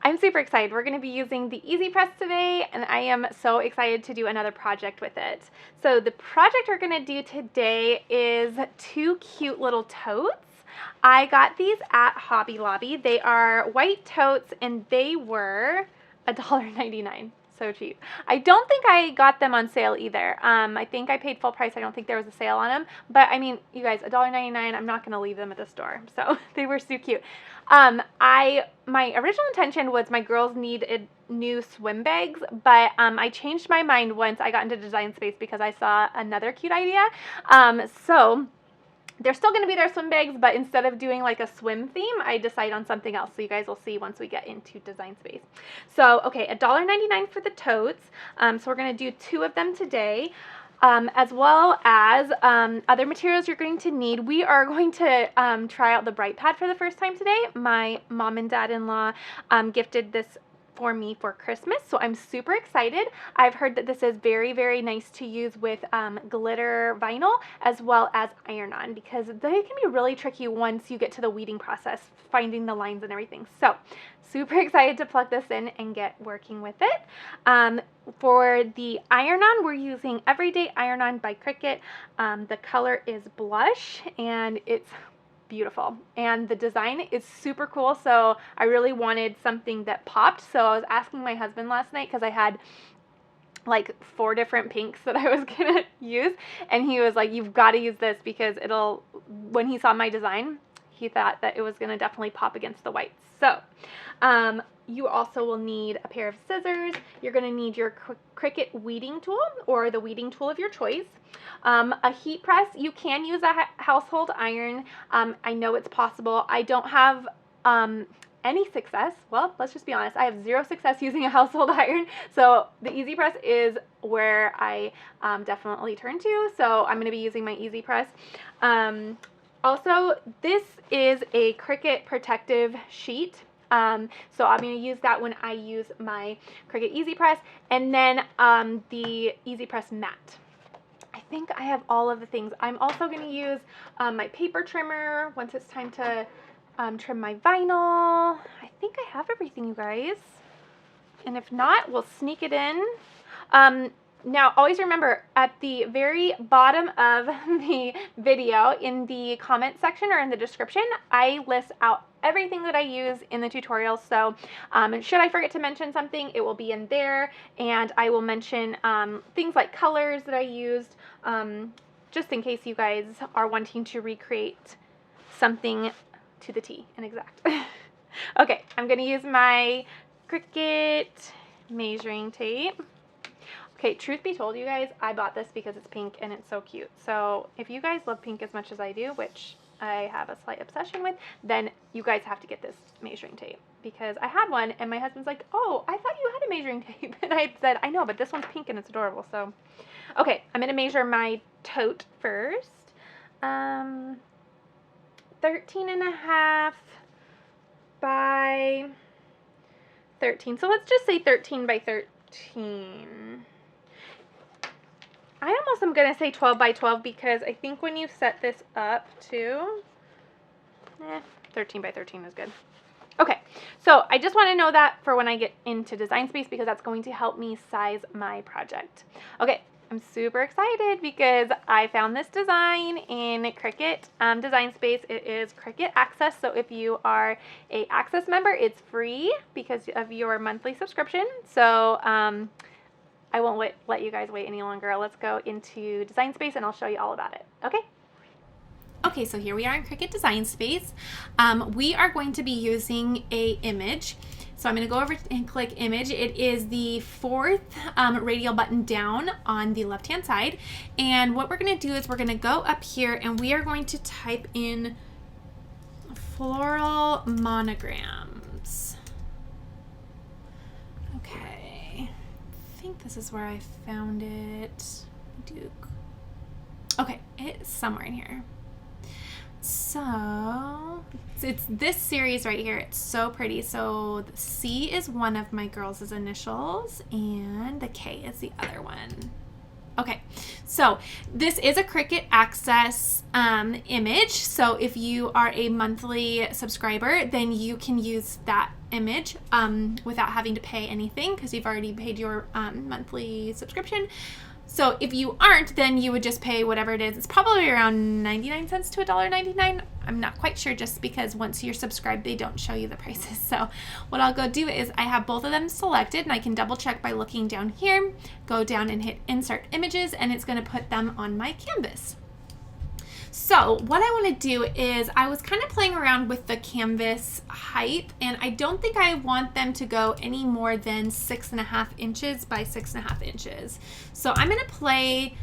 I'm super excited. We're going to be using the Easy Press today, and I am so excited to do another project with it. So the project we're going to do today is two cute little totes. I got these at Hobby Lobby. They are white totes, and they were $1.99. So cheap. I don't think I got them on sale either. I think I paid full price. I don't think there was a sale on them. But I mean, you guys, $1.99, I'm not going to leave them at the store. So they were so cute. My original intention was my girls needed new swim bags, but I changed my mind once I got into Design Space because I saw another cute idea. So they're still going to be their swim bags, but instead of doing like a swim theme, I decided on something else. So you guys will see once we get into Design Space. So, okay, $1.99 for the totes. So we're going to do two of them today. As well as other materials you're going to need. We are going to try out the Bright Pad for the first time today. My mom and dad-in-law gifted this for me for Christmas, so I'm super excited. I've heard that this is very, very nice to use with glitter vinyl as well as iron-on, because they can be really tricky once you get to the weeding process, finding the lines and everything. So super excited to plug this in and get working with it. For the iron-on, we're using Everyday Iron-On by Cricut. The color is blush, and it's beautiful, and the design is super cool, so I really wanted something that popped. So I was asking my husband last night because I had like 4 different pinks that I was gonna use, and he was like, you've got to use this because it'll, when he saw my design, he thought that it was gonna definitely pop against the whites. So you also will need a pair of scissors. You're going to need your Cricut weeding tool or the weeding tool of your choice. A heat press. You can use a household iron. I know it's possible. I don't have any success. Well, let's just be honest. I have 0 success using a household iron. So the Easy Press is where I definitely turn to. So I'm going to be using my Easy Press. Also, this is a Cricut protective sheet. So I'm going to use that when I use my Cricut Easy Press, and then the Easy Press mat. I think I have all of the things. I'm also going to use my paper trimmer once it's time to trim my vinyl. I think I have everything, you guys. And if not, we'll sneak it in. Now, always remember, at the very bottom of the video, in the comment section or in the description, I list out everything that I use in the tutorial. So should I forget to mention something, it will be in there, and I will mention things like colors that I used, just in case you guys are wanting to recreate something to the T and exact. Okay, I'm going to use my Cricut measuring tape. Okay, truth be told, you guys, I bought this because it's pink and it's so cute. So if you guys love pink as much as I do, which I have a slight obsession with, then you guys have to get this measuring tape, because I had one and my husband's like, oh, I thought you had a measuring tape. And I said, I know, but this one's pink and it's adorable. So, okay, I'm going to measure my tote first. 13.5 by 13. So let's just say 13 by 13. I almost am going to say 12 by 12 because I think when you set this up too, 13 by 13 is good. Okay, so I just want to know that for when I get into Design Space, because that's going to help me size my project. Okay, I'm super excited because I found this design in Cricut Design Space. It is Cricut Access, so if you are a Access member, it's free because of your monthly subscription. So I won't let you guys wait any longer. Let's go into Design Space and I'll show you all about it. Okay? Okay, so here we are in Cricut Design Space. We are going to be using a image. So I'm going to go over and click image. It is the 4th radial button down on the left-hand side. And what we're going to do is we're going to go up here and we are going to type in floral monograms. Okay. I think this is where I found it. Okay, it's somewhere in here. So it's this series right here. It's so pretty. So the C is one of my girls' initials and the K is the other one. Okay, so this is a Cricut Access image. So if you are a monthly subscriber, then you can use that image without having to pay anything because you've already paid your monthly subscription. So if you aren't, then you would just pay whatever it is. It's probably around 99 cents to $1.99. I'm not quite sure just because once you're subscribed, they don't show you the prices. So what I'll go do is I have both of them selected and I can double check by looking down here, go down and hit insert images, and it's going to put them on my canvas. So what I want to do is I was kind of playing around with the canvas height, and I don't think I want them to go any more than 6.5 inches by 6.5 inches. So I'm going to play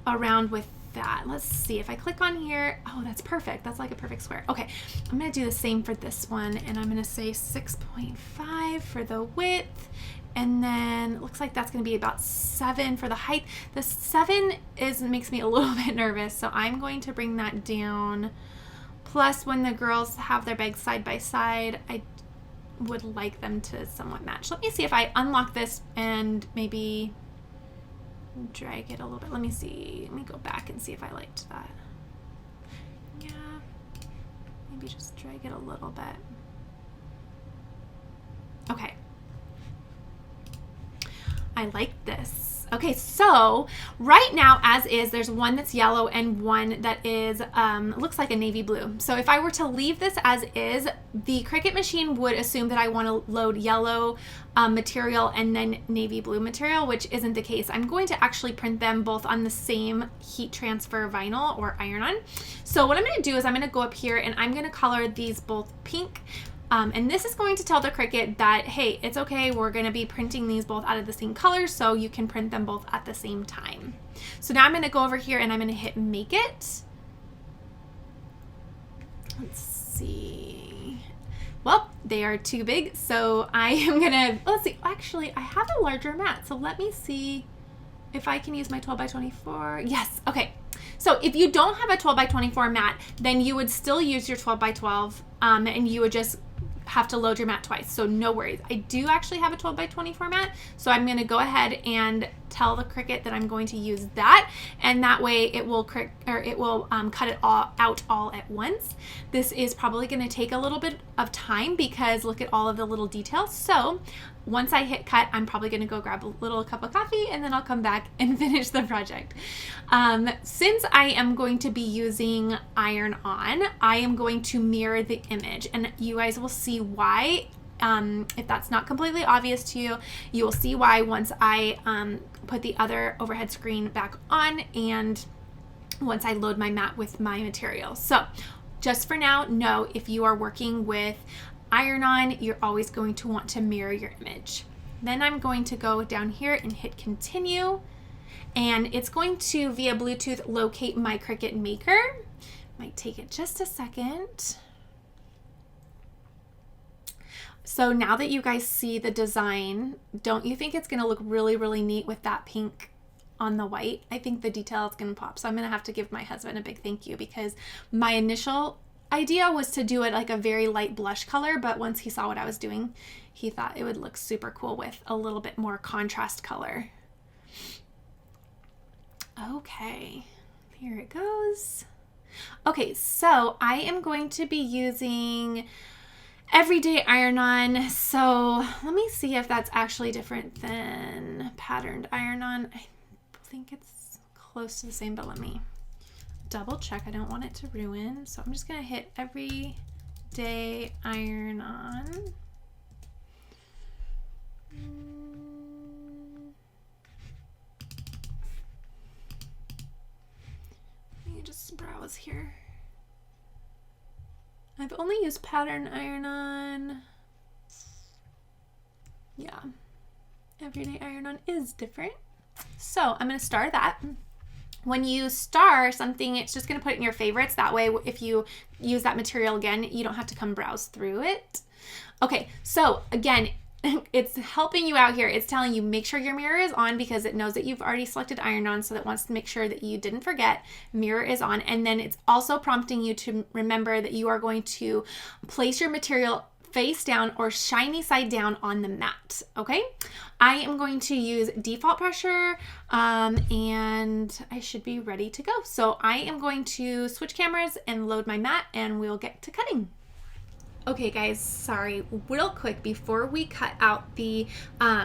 around with that. Let's see if I click on here. Oh, that's perfect. That's like a perfect square. Okay, I'm going to do the same for this one, and I'm going to say 6.5 for the width. And then it looks like that's going to be about 7 for the height. The 7 makes me a little bit nervous, so I'm going to bring that down. Plus, when the girls have their bags side by side, I would like them to somewhat match. Let me see if I unlock this and maybe drag it a little bit. Let me see. Let me go back and see if I liked that. Yeah, maybe just drag it a little bit. Okay. I like this. Okay, so right now as is, there's one that's yellow and one that is, looks like a navy blue. So if I were to leave this as is, the Cricut machine would assume that I want to load yellow material and then navy blue material, which isn't the case. I'm going to actually print them both on the same heat transfer vinyl or iron-on. So what I'm going to do is I'm going to go up here and I'm going to color these both pink. And this is going to tell the Cricut that, hey, it's okay, we're going to be printing these both out of the same color, so you can print them both at the same time. So now I'm going to go over here and I'm going to hit make it. Let's see. Well, they are too big, so I am going to, let's see, actually, I have a larger mat, so let me see if I can use my 12 by 24. Yes, okay. So if you don't have a 12 by 24 mat, then you would still use your 12 by 12, and you would just have to load your mat twice, so no worries. I do actually have a 12 by 24 mat, so I'm going to go ahead and tell the Cricut that I'm going to use that, and that way it will cut it all out all at once. This is probably going to take a little bit of time because look at all of the little details. So once I hit cut, I'm probably going to go grab a little cup of coffee and then I'll come back and finish the project. Since I am going to be using iron-on, I am going to mirror the image, and you guys will see why. If that's not completely obvious to you, you will see why once I put the other overhead screen back on and once I load my mat with my material. So just for now, know if you are working with iron-on, you're always going to want to mirror your image. Then I'm going to go down here and hit continue, and it's going to via Bluetooth locate my Cricut Maker. Might take it just a second. So now that you guys see the design, don't you think it's going to look really, really neat with that pink on the white? I think the detail is going to pop. So I'm going to have to give my husband a big thank you because my initial idea was to do it like a very light blush color, but once he saw what I was doing, he thought it would look super cool with a little bit more contrast color. Okay, here it goes. Okay, so I am going to be using everyday iron-on. So let me see if that's actually different than patterned iron-on. I think it's close to the same, but let me double check. I don't want it to ruin. So I'm just gonna hit everyday iron-on. Let me just browse here. I've only used pattern iron-on. Yeah, everyday iron-on is different. So I'm gonna star that. When you star something, it's just gonna put it in your favorites. That way, if you use that material again, you don't have to come browse through it. Okay, so again, it's helping you out here. It's telling you make sure your mirror is on because it knows that you've already selected iron-on, so that wants to make sure that you didn't forget mirror is on. And then it's also prompting you to remember that you are going to place your material face down or shiny side down on the mat, okay? I am going to use default pressure and I should be ready to go. So I am going to switch cameras and load my mat and we'll get to cutting. Okay guys, sorry, real quick before we cut out the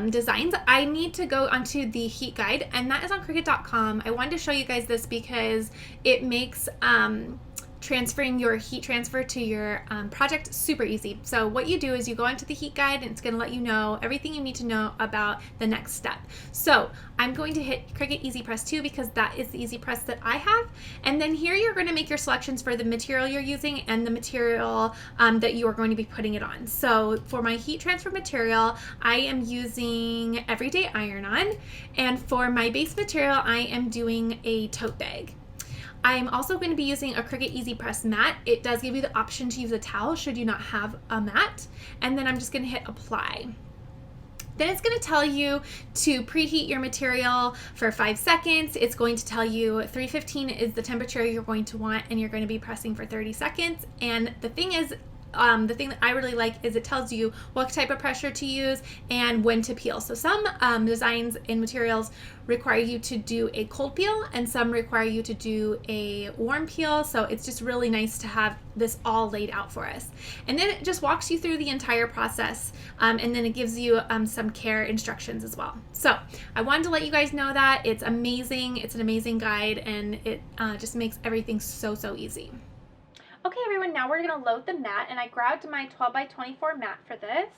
designs, I need to go onto the heat guide, and that is on Cricut.com. I wanted to show you guys this because it makes transferring your heat transfer to your project super easy. So what you do is you go into the heat guide and it's going to let you know everything you need to know about the next step. So I'm going to hit Cricut Easy Press 2 because that is the easy press that I have. And then here you're going to make your selections for the material you're using and the material that you are going to be putting it on. So for my heat transfer material, I am using Everyday Iron-On, and for my base material, I am doing a tote bag. I'm also going to be using a Cricut Easy Press mat. It does give you the option to use a towel should you not have a mat. And then I'm just going to hit apply. Then it's going to tell you to preheat your material for 5 seconds. It's going to tell you 315 is the temperature you're going to want, and you're going to be pressing for 30 seconds. And the thing is, the thing that I really like is it tells you what type of pressure to use and when to peel. So some designs and materials require you to do a cold peel and some require you to do a warm peel. So it's just really nice to have this all laid out for us. And then it just walks you through the entire process, and then it gives you some care instructions as well. So I wanted to let you guys know that it's amazing. It's an amazing guide, and it just makes everything so easy. Okay everyone, now we're going to load the mat, and I grabbed my 12 by 24 mat for this.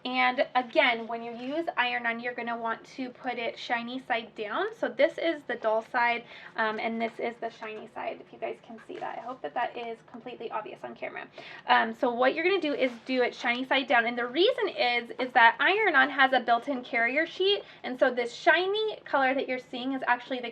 And again, when you use iron-on, you're going to want to put it shiny side down. So this is the dull side, and this is the shiny side, if you guys can see that. I hope that that is completely obvious on camera. So what you're going to do is do it shiny side down. And the reason is that iron-on has a built-in carrier sheet. And so this shiny color that you're seeing is actually the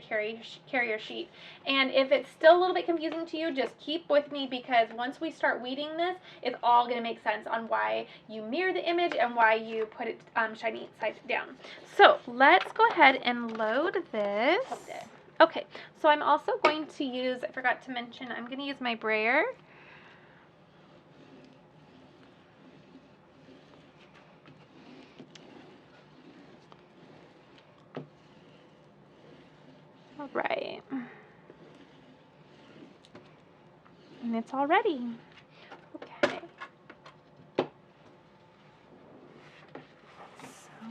carrier sheet. And if it's still a little bit confusing to you, just keep with me, because once we start weeding this, it's all going to make sense on why you mirror the image and why you put it shiny side down. So let's go ahead and load this. Okay, so I'm also going to use, I forgot to mention, I'm going to use my brayer. All right. And it's all ready. Okay. So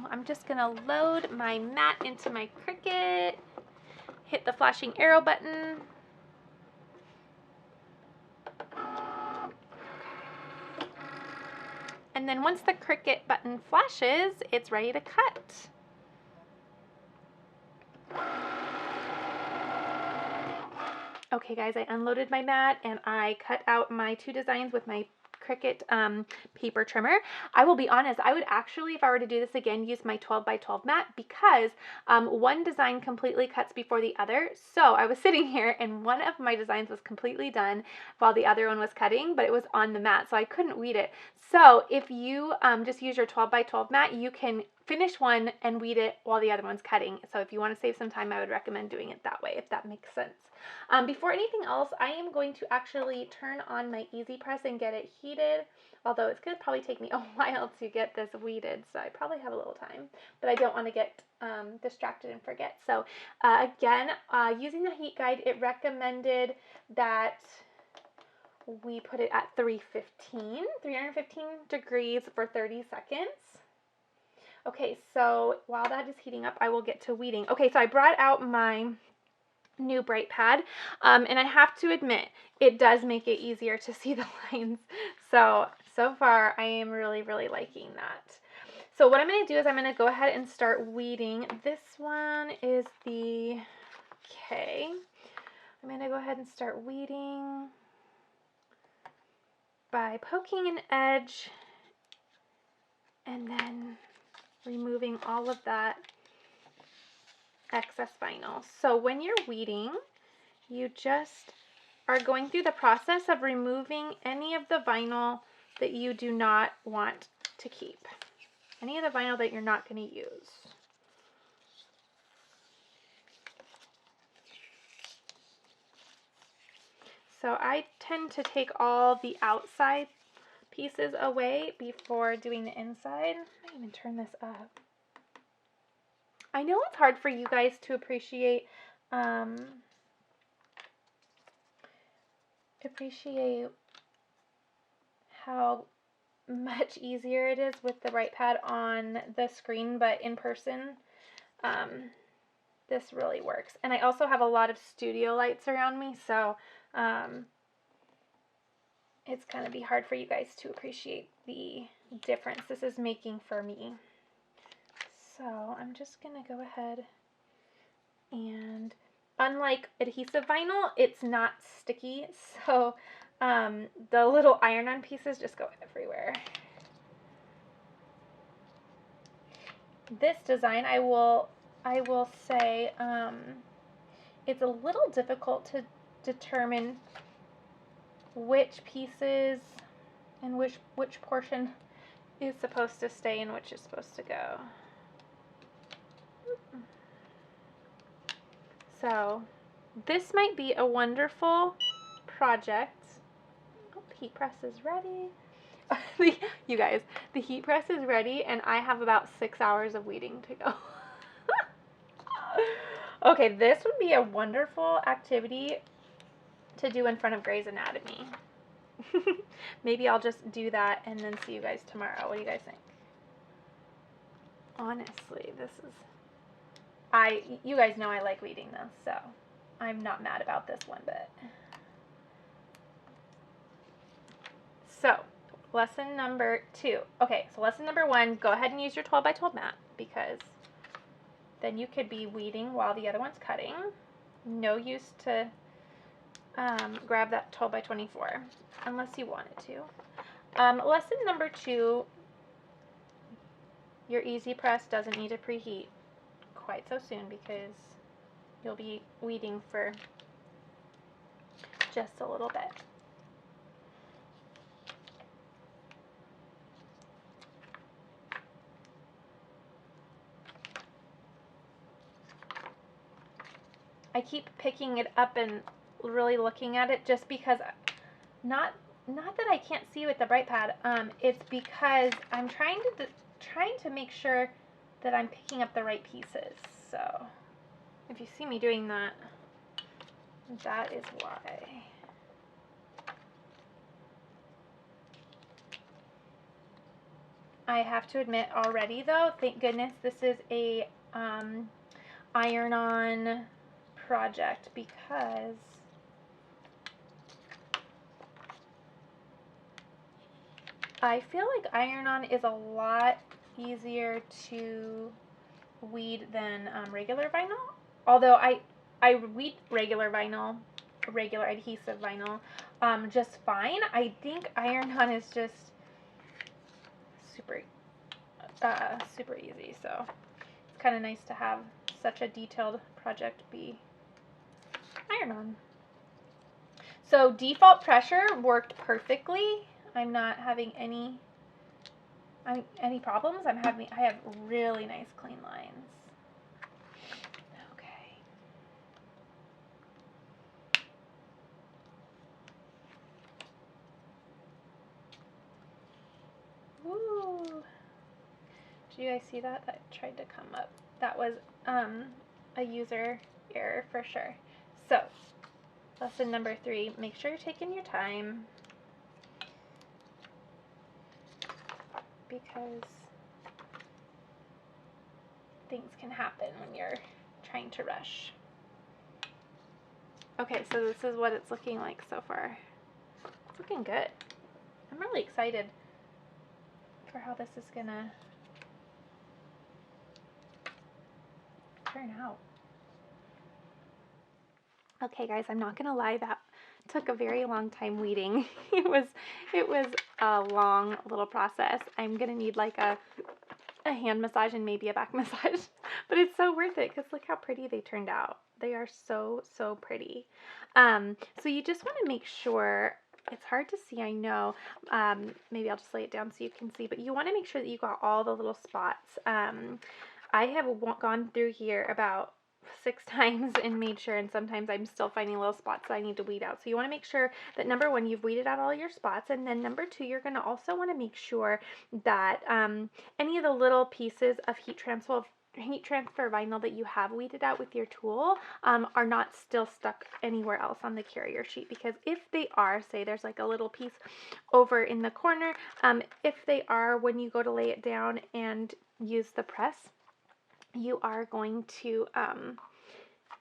I'm just going to load my mat into my Cricut. Hit the flashing arrow button. And then once the Cricut button flashes, it's ready to cut. Okay guys, I unloaded my mat and I cut out my 2 designs with my Cricut paper trimmer. I will be honest, I would actually, if I were to do this again, use my 12 by 12 mat, because one design completely cuts before the other. So I was sitting here and one of my designs was completely done while the other one was cutting, but it was on the mat, so I couldn't weed it. So if you just use your 12 by 12 mat, you can finish one and weed it while the other one's cutting. So if you want to save some time, I would recommend doing it that way, if that makes sense. Before anything else, I am going to actually turn on my Easy Press and get it heated, although it's going to probably take me a while to get this weeded, so I probably have a little time, but I don't want to get distracted and forget. So again, using the heat guide, it recommended that we put it at 315 degrees for 30 seconds. Okay, so while that is heating up, I will get to weeding. Okay, so I brought out my new bright pad, and I have to admit, it does make it easier to see the lines. So far, I am really liking that. So what I'm going to do is I'm going to go ahead and start weeding. This one is the K. I'm going to go ahead and start weeding by poking an edge and then removing all of that excess vinyl. So when you're weeding, you just are going through the process of removing any of the vinyl that you do not want to keep. Any of the vinyl that you're not going to use. So I tend to take all the outside pieces away before doing the inside. I might even turn this up. I know it's hard for you guys to appreciate how much easier it is with the right pad on the screen, but in person, this really works. And I also have a lot of studio lights around me, so it's going to be hard for you guys to appreciate the difference this is making for me. So I'm just going to go ahead and, unlike adhesive vinyl, it's not sticky, so the little iron-on pieces just go everywhere. This design, I will say, it's a little difficult to determine which pieces and which portion is supposed to stay and which is supposed to go. So this might be a wonderful project. Oh, the heat press is ready. You guys, the heat press is ready and I have about 6 hours of weeding to go. Okay, this would be a wonderful activity to do in front of Grey's Anatomy. Maybe I'll just do that and then see you guys tomorrow. What do you guys think? Honestly, this is... you guys know I like weeding this, so I'm not mad about this one bit. So, lesson number 2. Okay, so lesson number 1, go ahead and use your 12 by 12 mat, because then you could be weeding while the other one's cutting. No use to grab that 12 by 24, unless you wanted to. Lesson number 2, your easy press doesn't need to preheat quite so soon because you'll be weeding for just a little bit. I keep picking it up and really looking at it just because, not that I can't see with the bright pad, it's because I'm trying to make sure that I'm picking up the right pieces. So if you see me doing that, that is why. I have to admit already though, thank goodness this is a iron-on project, because I feel like iron-on is a lot easier to weed than regular vinyl. Although I weed regular vinyl, regular adhesive vinyl, just fine. I think iron-on is just super easy. So it's kind of nice to have such a detailed project be iron-on. So default pressure worked perfectly. I'm not having any problems. I have really nice clean lines. Okay. Woo. Did you guys see that? That tried to come up. That was a user error for sure. So, lesson number 3, make sure you're taking your time, because things can happen when you're trying to rush. Okay, so this is what it's looking like so far. It's looking good. I'm really excited for how this is gonna turn out. Okay guys, I'm not gonna lie, that took a very long time weeding. It was a long little process. I'm gonna need like a hand massage and maybe a back massage, but it's so worth it because look how pretty they turned out. They are so pretty. So you just want to make sure, it's hard to see, I know, maybe I'll just lay it down so you can see, but you want to make sure that you got all the little spots. I have gone through here about 6 times and made sure, and sometimes I'm still finding little spots that I need to weed out. So you want to make sure that number one, you've weeded out all your spots, and then number two, you're going to also want to make sure that any of the little pieces of heat transfer vinyl that you have weeded out with your tool are not still stuck anywhere else on the carrier sheet, because if they are, say there's like a little piece over in the corner, if they are, when you go to lay it down and use the press, you are going to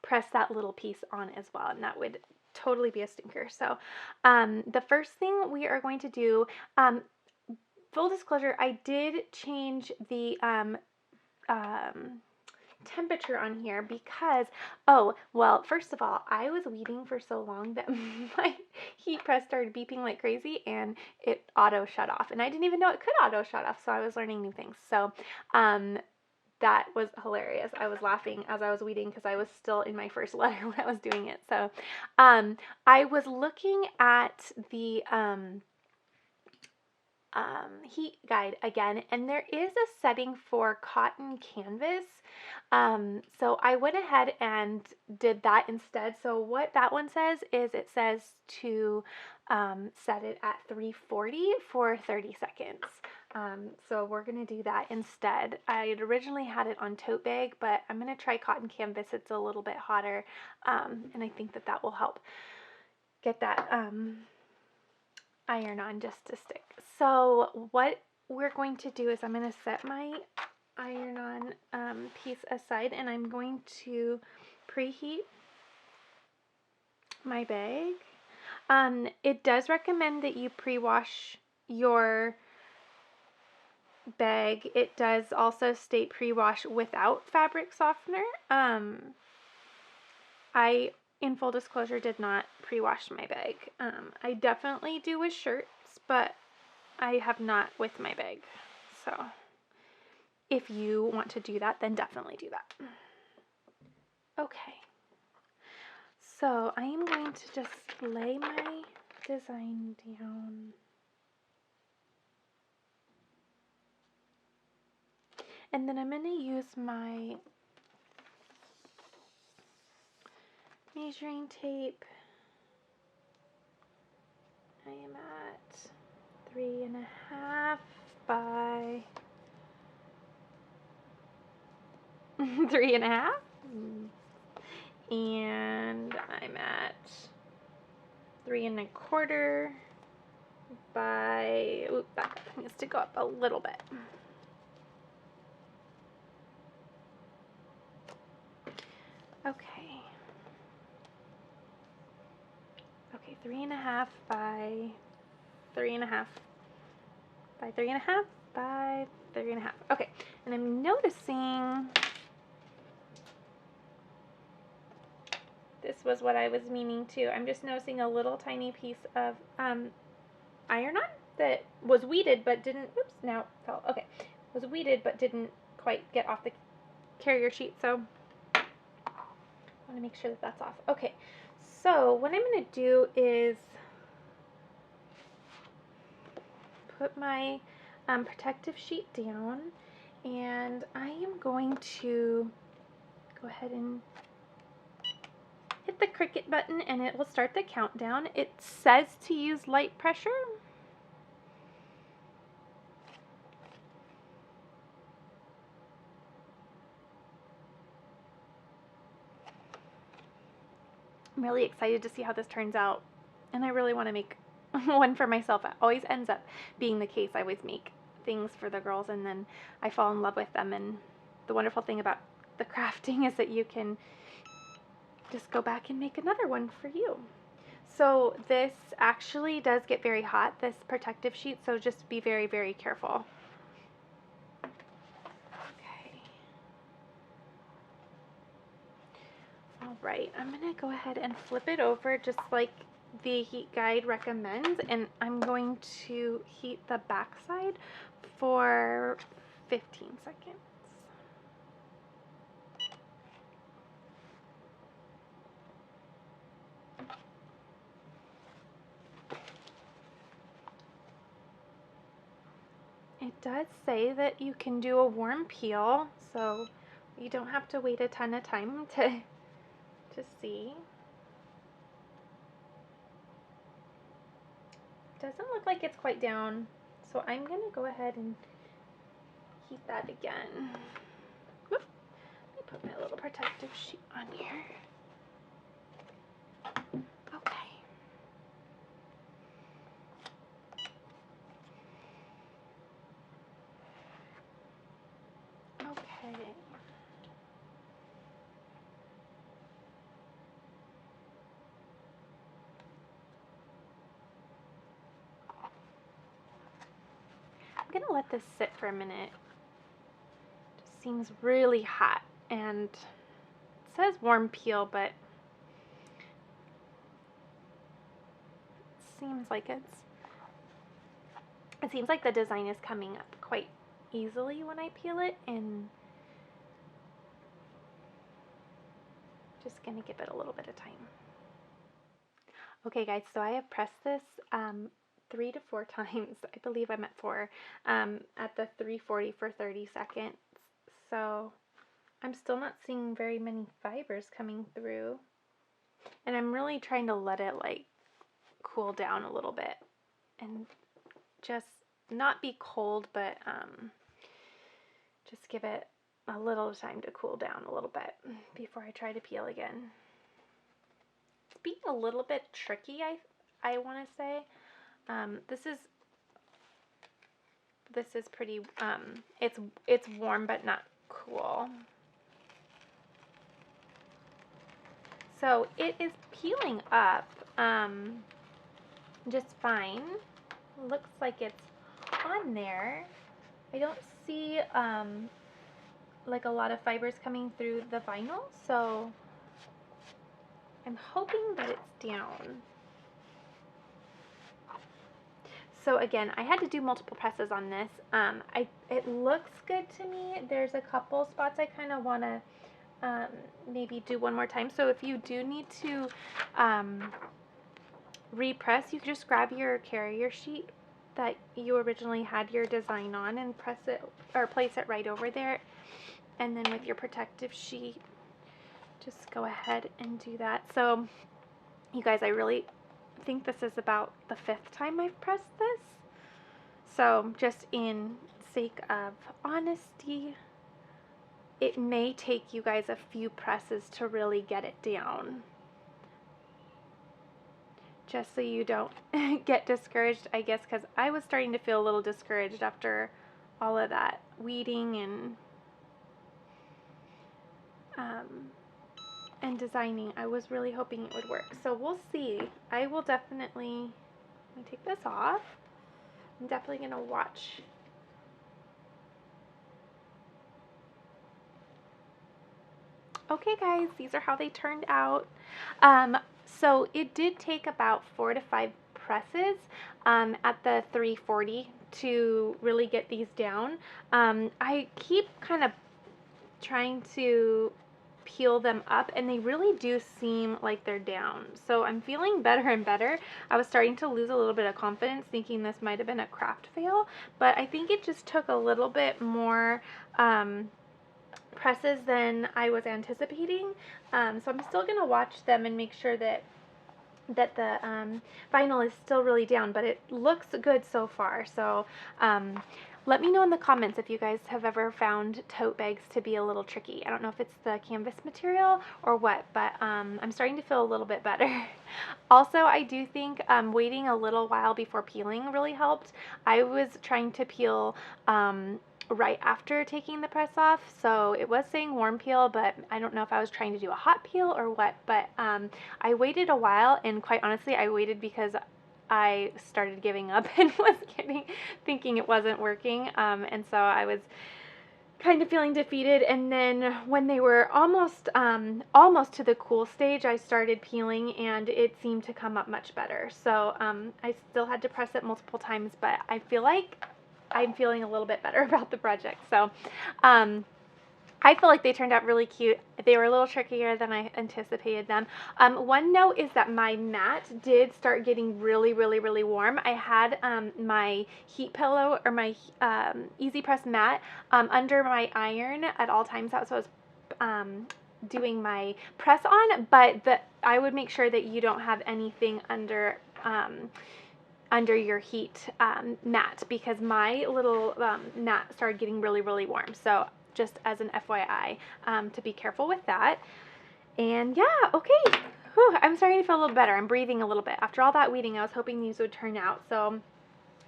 press that little piece on as well, and that would totally be a stinker. So the first thing we are going to do, full disclosure, I did change the temperature on here because, oh, well, first of all, I was weeding for so long that my heat press started beeping like crazy and it auto shut off, and I didn't even know it could auto shut off, so I was learning new things. So that was hilarious. I was laughing as I was weeding because I was still in my first letter when I was doing it. So I was looking at the heat guide again, and there is a setting for cotton canvas. So I went ahead and did that instead. So what that one says is it says to set it at 340 for 30 seconds. So we're going to do that instead. I had originally had it on tote bag, but I'm going to try cotton canvas. It's a little bit hotter, and I think that that will help get that iron on just to stick. So what we're going to do is I'm going to set my iron on piece aside, and I'm going to preheat my bag. It does recommend that you pre-wash your bag. It does also state pre-wash without fabric softener. I, in full disclosure, did not pre-wash my bag. I definitely do with shirts, but I have not with my bag. So if you want to do that, then definitely do that. Okay. So I am going to just lay my design down. And then I'm going to use my measuring tape. I am at 3.5 by 3.5. And I'm at 3.25 by, oop, that needs to go up a little bit. Okay. Okay, 3.5 by 3.5 by 3.5 by 3.5. Okay, and I'm noticing this was what I was meaning to. I'm just noticing a little tiny piece of iron-on that was weeded but didn't, oops, now it fell. Okay, was weeded but didn't quite get off the carrier sheet, so I want to make sure that that's off. Okay, so what I'm going to do is put my protective sheet down, and I am going to go ahead and hit the Cricut button, and it will start the countdown. It says to use light pressure. I'm really excited to see how this turns out, and I really want to make one for myself. It always ends up being the case. I always make things for the girls, and then I fall in love with them, and the wonderful thing about the crafting is that you can just go back and make another one for you. So this actually does get very hot, this protective sheet, so just be very, very careful. Okay. All right, I'm gonna go ahead and flip it over just like the heat guide recommends, and I'm going to heat the back side for 15 seconds. It does say that you can do a warm peel, so we you don't have to wait a ton of time to see. Doesn't look like it's quite down, so I'm gonna go ahead and heat that again. Whoop. Let me put my little protective sheet on here. Okay. Okay. I'm gonna let this sit for a minute. It just seems really hot, and it says warm peel, but it seems like the design is coming up quite easily when I peel it, and just gonna give it a little bit of time. Okay guys, so I have pressed this 3 to 4 times. I believe I'm at 4 at the 340 for 30 seconds. So I'm still not seeing very many fibers coming through. And I'm really trying to let it like cool down a little bit and just not be cold, but just give it a little time to cool down a little bit before I try to peel again. It's being a little bit tricky, I want to say. This is pretty, it's warm but not cool. So it is peeling up just fine. Looks like it's on there. I don't see like a lot of fibers coming through the vinyl, so I'm hoping that it's down. So again, I had to do multiple presses on this. It looks good to me. There's a couple spots I kind of want to maybe do one more time. So if you do need to repress, you can just grab your carrier sheet that you originally had your design on and press it or place it right over there. And then with your protective sheet, just go ahead and do that. So you guys, I really think this is about the 5th time I've pressed this. So just in sake of honesty, it may take you guys a few presses to really get it down. Just so you don't get discouraged, I guess, because I was starting to feel a little discouraged after all of that weeding and designing. I was really hoping it would work. So we'll see. I will definitely, let me take this off. I'm definitely going to watch. Okay guys, these are how they turned out. So it did take about 4 to 5 presses at the 340 to really get these down. I keep kind of trying to peel them up, and they really do seem like they're down. So I'm feeling better and better. I was starting to lose a little bit of confidence, thinking this might have been a craft fail, but I think it just took a little bit more presses than I was anticipating. So I'm still going to watch them and make sure that the vinyl is still really down, but it looks good so far. So let me know in the comments if you guys have ever found tote bags to be a little tricky. I don't know if it's the canvas material or what, but I'm starting to feel a little bit better. Also, I do think waiting a little while before peeling really helped. I was trying to peel right after taking the press off, so it was saying warm peel, but I don't know if I was trying to do a hot peel or what, but I waited a while, and quite honestly, I waited because I started giving up and was thinking it wasn't working, and so I was kind of feeling defeated. And then when they were almost to the cool stage, I started peeling, and it seemed to come up much better. So I still had to press it multiple times, but I feel like I'm feeling a little bit better about the project. So I feel like they turned out really cute. They were a little trickier than I anticipated them. One note is that my mat did start getting really, really, really warm. I had my heat pillow, or my Easy Press mat under my iron at all times, so I was doing my press on, but I would make sure that you don't have anything under your heat mat, because my little mat started getting really, really warm. So just as an FYI, to be careful with that. And yeah, okay. Whew, I'm starting to feel a little better. I'm breathing a little bit. After all that weeding, I was hoping these would turn out. So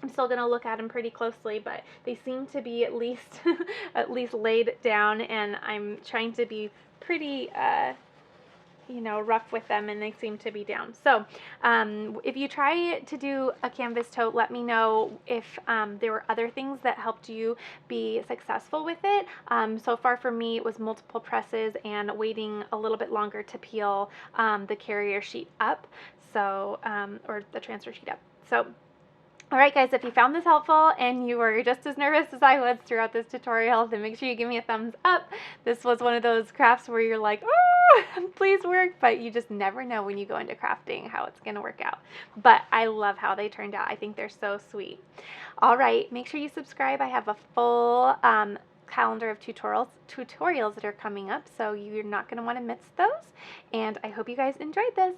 I'm still going to look at them pretty closely, but they seem to be at least at least laid down, and I'm trying to be pretty you know, rough with them, and they seem to be down. So if you try to do a canvas tote, let me know if there were other things that helped you be successful with it. So far for me, it was multiple presses and waiting a little bit longer to peel the carrier sheet up, so or the transfer sheet up. So all right, guys, if you found this helpful and you were just as nervous as I was throughout this tutorial, then make sure you give me a thumbs up. This was one of those crafts where you're like, oh, please work, but you just never know when you go into crafting how it's going to work out. But I love how they turned out. I think they're so sweet. All right, make sure you subscribe. I have a full calendar of tutorials that are coming up, so you're not going to want to miss those. And I hope you guys enjoyed this.